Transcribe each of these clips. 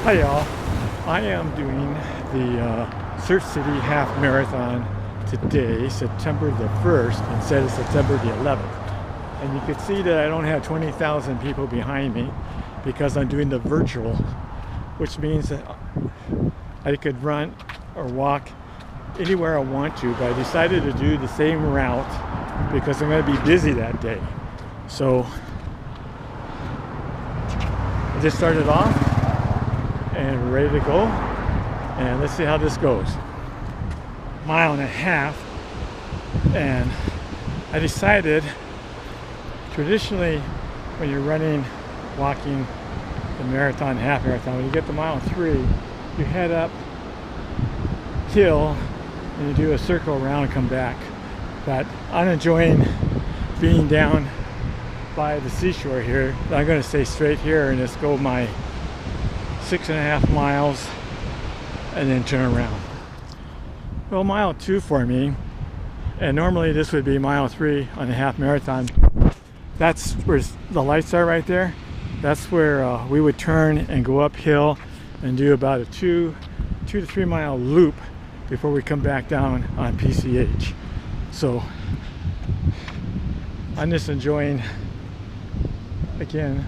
Hi y'all, I am doing the Surf City Half Marathon today, September the 1st instead of September the 11th. And you can see that I don't have 20,000 people behind me because I'm doing the virtual, which means that I could run or walk anywhere I want to, but I decided to do the same route because I'm going to be busy that day. So I just started off and we're ready to go, and let's see how this goes. Mile and a half, and I decided traditionally when you're running, walking the marathon, half marathon, when you get to mile 3, you head up hill and you do a circle around and come back. But I'm enjoying being down by the seashore here. I'm going to stay straight here and just go my 6.5 miles and then turn around. Well, mile 2 for me, and normally this would be mile 3 on a half marathon. That's where the lights are right there. That's where we would turn and go uphill and do about a 2 to 3 mile loop before we come back down on PCH. So I'm just enjoying, again,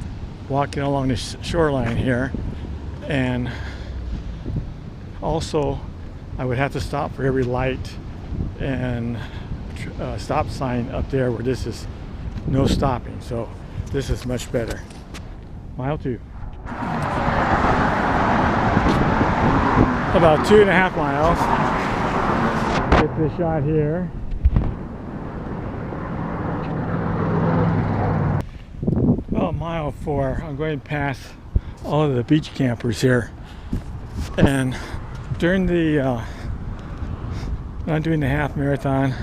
walking along the shoreline here. And also I would have to stop for every light and stop sign up there where this is no stopping. So this is much better. Mile 2. About 2.5 miles. Get this shot here. Well, mile 4. I'm going past all of the beach campers here, and during the I'm doing the half marathon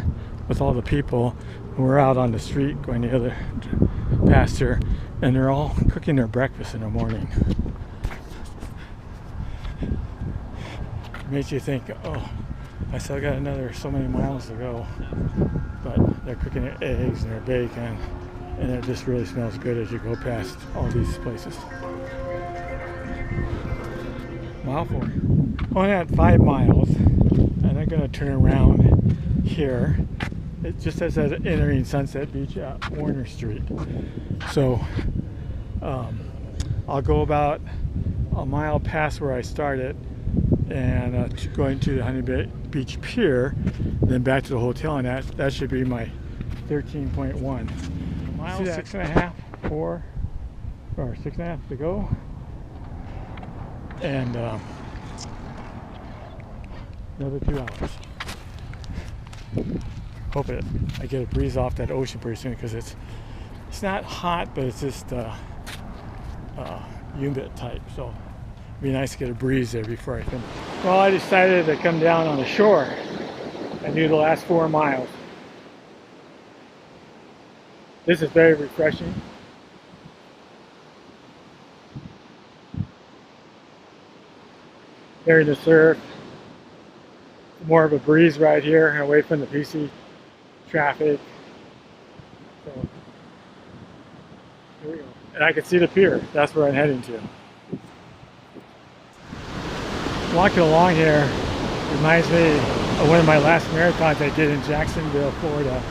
with all the people, we're out on the street going the other past here, and they're all cooking their breakfast in the morning. It makes you think, oh, I still got another so many miles to go, but they're cooking their eggs and their bacon, and it just really smells good as you go past all these places. Mile 4. Only at 5 miles, and I'm going to turn around here. It just says that entering Sunset Beach at Warner Street. So I'll go about a mile past where I started, and going to the Honey Beach Pier, then back to the hotel, and that should be my 13.1. Mile 6.5, 4, or 6.5 to go. And another 2 hours. Hope I get a breeze off that ocean pretty soon, because it's not hot, but it's just humid type. So it'd be nice to get a breeze there before I finish. Well, I decided to come down on the shore and do the last 4 miles. This is very refreshing. Hearing the surf, more of a breeze right here, away from the PC traffic. So here we go. And I can see the pier. That's where I'm heading to. Walking along here reminds me of one of my last marathons I did in Jacksonville, Florida.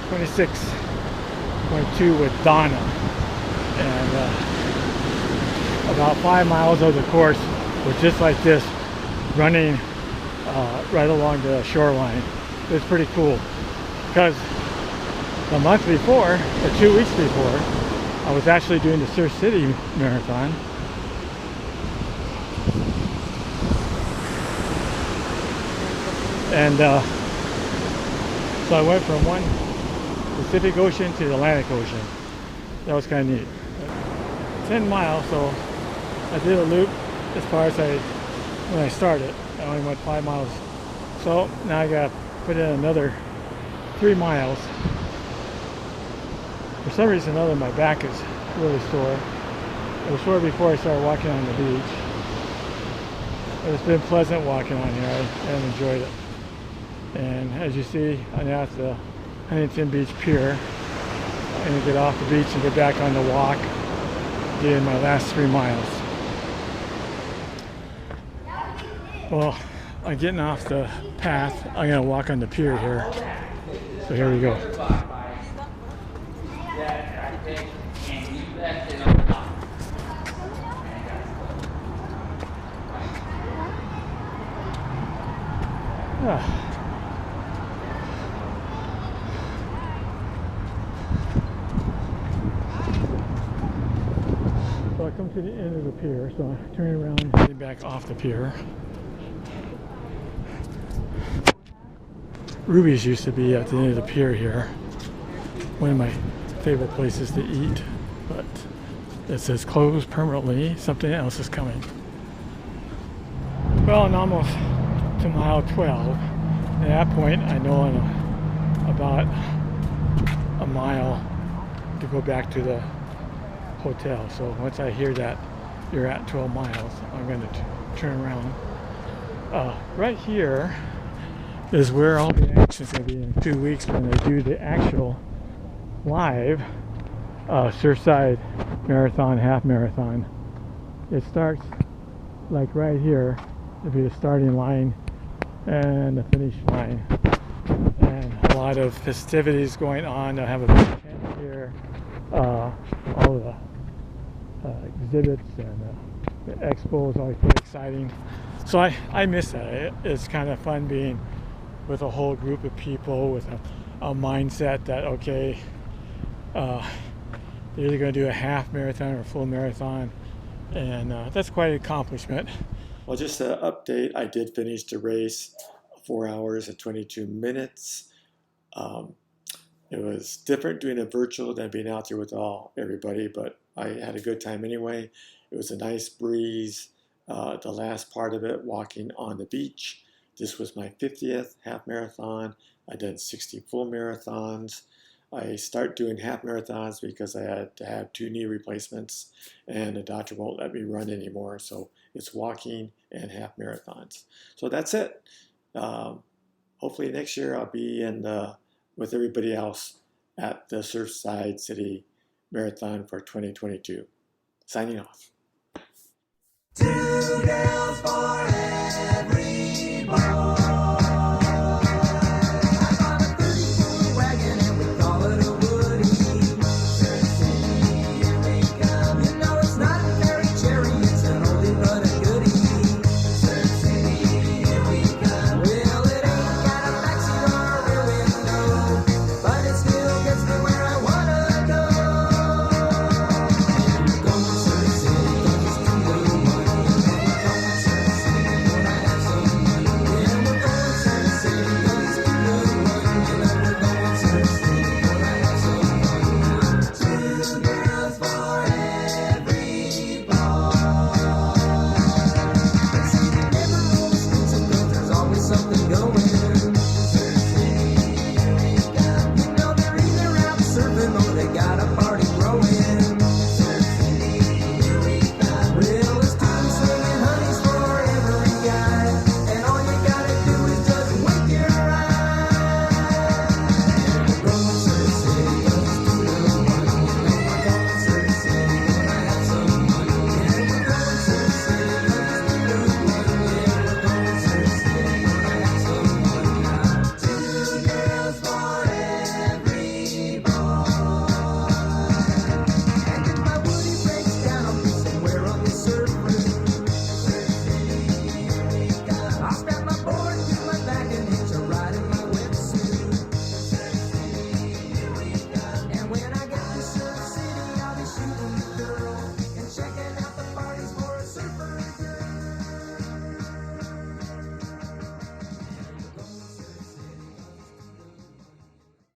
26.2 with Donna. And about 5 miles of the course was just like this, running right along the shoreline. It was pretty cool, because the month before, or 2 weeks before, I was actually doing the Surf City Marathon. And so I went from one Pacific Ocean to the Atlantic Ocean. That was kind of neat. 10 miles, so I did a loop as far as when I started. I only went 5 miles. So now I got to put in another 3 miles. For some reason or other, my back is really sore. It was sore before I started walking on the beach. But it's been pleasant walking on here. I enjoyed it. And as you see, I'm now at the Huntington Beach Pier. I'm going to get off the beach and get back on the walk, doing my last 3 miles. Well, I'm getting off the path. I'm gonna walk on the pier here. So here we go. Ah. So I come to the end of the pier, so I turn around and head back off the pier. Ruby's used to be at the end of the pier here. One of my favorite places to eat, but it says closed permanently. Something else is coming. Well, I'm almost to mile 12. At that point, I know I'm about a mile to go back to the hotel. So once I hear that you're at 12 miles, I'm going to turn around. Right here is where all the action is going to be in 2 weeks when they do the actual live Surfside Marathon, half marathon. It starts like right here. It'll be the starting line and the finish line, and a lot of festivities going on. They'll have a big tent here, all the exhibits, and the expo is always pretty exciting. So I miss that. It's kind of fun being with a whole group of people with a mindset that, okay, they're either going to do a half marathon or a full marathon, and that's quite an accomplishment. Well, just an update, I did finish the race 4 hours and 22 minutes. It was different doing it virtual than being out there with everybody, but I had a good time anyway. It was a nice breeze. The last part of it, walking on the beach. This was my 50th half marathon. I've done 60 full marathons. I start doing half marathons because I had to have 2 knee replacements, and the doctor won't let me run anymore. So it's walking and half marathons. So that's it. Hopefully next year I'll be with everybody else at the Surfside City Marathon for 2022. Signing off. 2 girls for